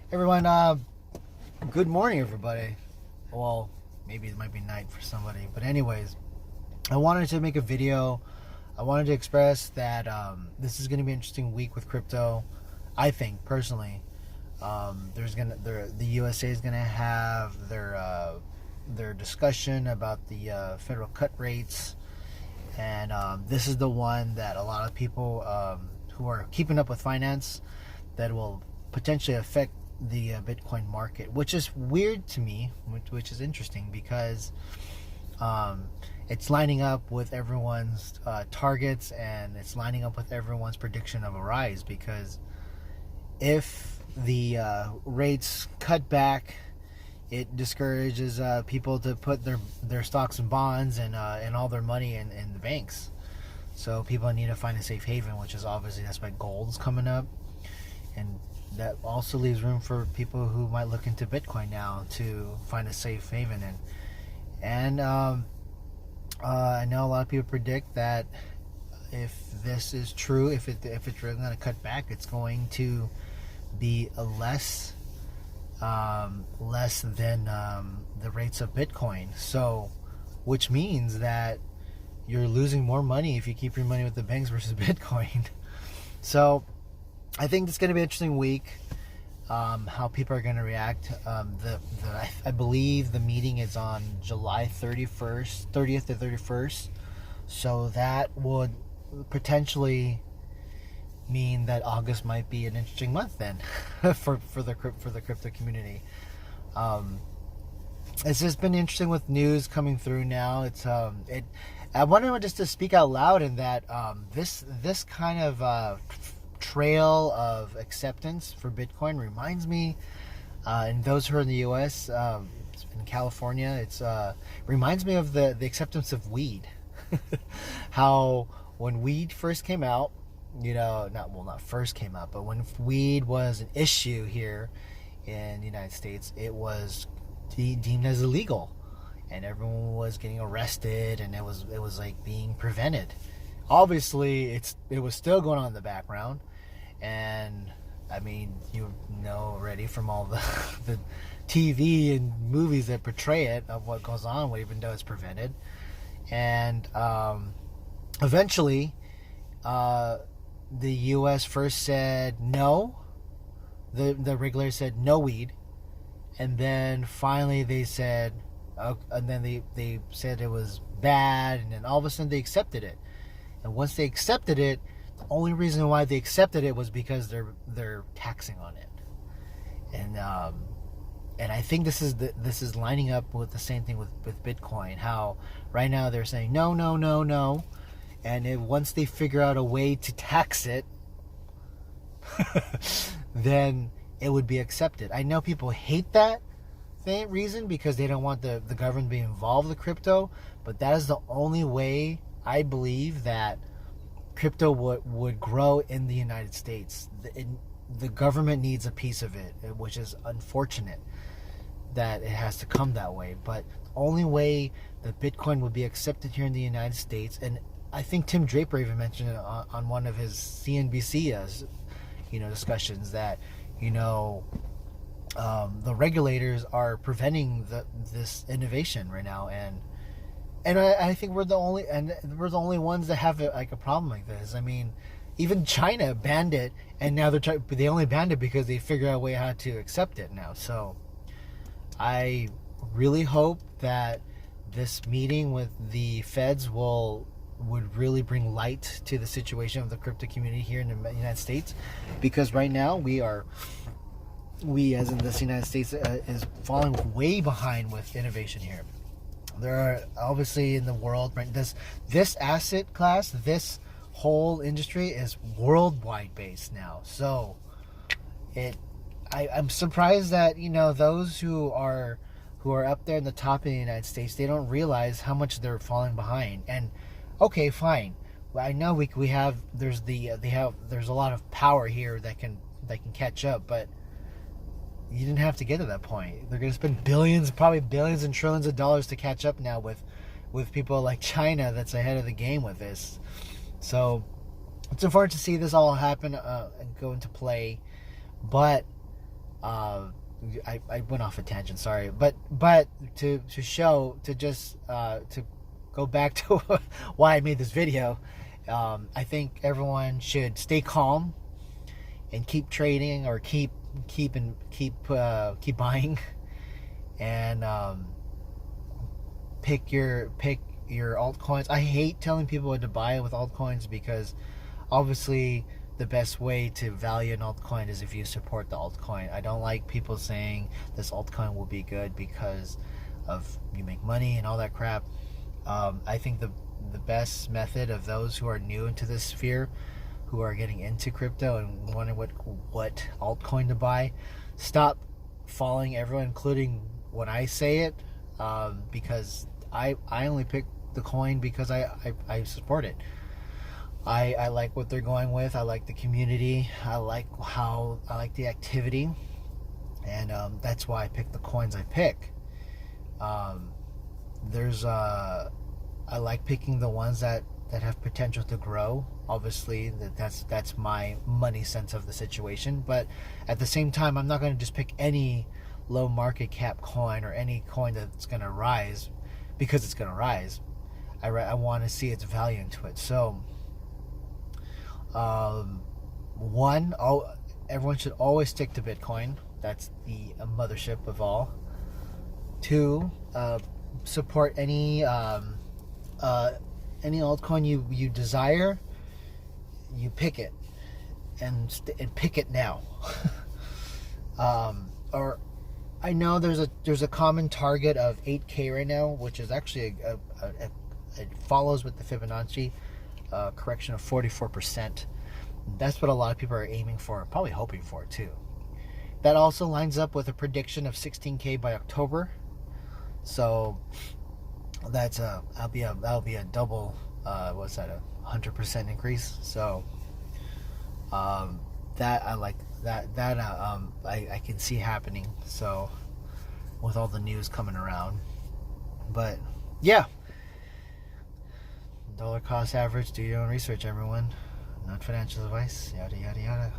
Everyone, good morning, everybody. Well, maybe it might be night for somebody, but anyways, I wanted to make a video. I wanted to express that this is going to be an interesting week with crypto. I think personally, the USA is going to have their discussion about the federal cut rates, and this is the one that a lot of people who are keeping up with finance that will potentially affect the Bitcoin market, which is weird to me, which is interesting because it's lining up with everyone's targets, and it's lining up with everyone's prediction of a rise. Because if the rates cut back, it discourages people to put their stocks and bonds and all their money in the banks. So people need to find a safe haven, which is obviously that's why gold's coming up, and that also leaves room for people who might look into Bitcoin now to find a safe haven. And I know a lot of people predict that if this is true, if it's really going to cut back, it's going to be a less than the rates of Bitcoin. So, which means that you're losing more money if you keep your money with the banks versus Bitcoin. So I think it's going to be an interesting week, how people are going to react. I believe the meeting is on July 30th to 31st. So that would potentially mean that August might be an interesting month then for the crypto community. It's just been interesting with news coming through now. I wanted just to speak out loud in that this kind of trail of acceptance for Bitcoin reminds me, and those who are in the U.S., in California, it reminds me of the acceptance of weed. How when weed first came out, not first came out, but when weed was an issue here in the United States, it was deemed as illegal, and everyone was getting arrested, and it was like being prevented. Obviously, it was still going on in the background, and I mean, you know already from all the TV and movies that portray it of what goes on, even though it's prevented. And eventually, the U.S. first said no. The regulators said no weed, and then finally they said, and then they said it was bad, and then all of a sudden they accepted it. And once they accepted it, the only reason why they accepted it was because they're taxing on it. And I think this is lining up with the same thing with Bitcoin. How right now they're saying no, and once they figure out a way to tax it, then it would be accepted. I know people hate that reason because they don't want the government to be involved with crypto, but that is the only way I believe that crypto would grow in the United States. The government needs a piece of it, which is unfortunate that it has to come that way. But the only way that Bitcoin would be accepted here in the United States, and I think Tim Draper even mentioned it on one of his CNBC discussions, that the regulators are preventing this innovation right now, and I think we're the only ones that have a problem like this. I mean, even China banned it, and now they only banned it because they figured out a way how to accept it now. So I really hope that this meeting with the feds would really bring light to the situation of the crypto community here in the United States, because right now we as in this United States is falling way behind with innovation here. There are obviously in the world, right, this asset class, this whole industry is worldwide based now. So I'm surprised that those who are up there in the top in the United States, they don't realize how much they're falling behind. And okay, fine, I know there's a lot of power here that can catch up, but you didn't have to get to that point. They're going to spend probably billions and trillions of dollars to catch up now with people like China that's ahead of the game with this. So it's unfortunate to see this all happen and go into play. But I went off a tangent, sorry, but to go back to why I made this video. I think everyone should stay calm and keep trading, or keep buying, and pick your altcoins. I hate telling people what to buy with altcoins, because obviously the best way to value an altcoin is if you support the altcoin. I don't like people saying this altcoin will be good because of you make money and all that crap. I think the best method of those who are new into this sphere, who are getting into crypto and wondering what altcoin to buy, stop following everyone, including when I say it, because I only pick the coin because I support it. I like what they're going with. I like the community. I like the activity, and that's why I pick the coins I pick. I like picking the ones that have potential to grow. Obviously, that's my money sense of the situation. But at the same time, I'm not going to just pick any low market cap coin or any coin that's going to rise because it's going to rise. I want to see its value into it. So, everyone should always stick to Bitcoin. That's the mothership of all. 2, support any altcoin you desire. You pick it and pick it now. Or I know there's a common target of 8K right now, which is actually it follows with the Fibonacci correction of 44%. That's what a lot of people are aiming for, probably hoping for too. That also lines up with a prediction of 16K by October. So that'll be a double. What's that? 100% increase. So that I like that I can see happening. So with all the news coming around, but yeah. Dollar cost average. Do your own research, everyone. Not financial advice. Yada yada yada.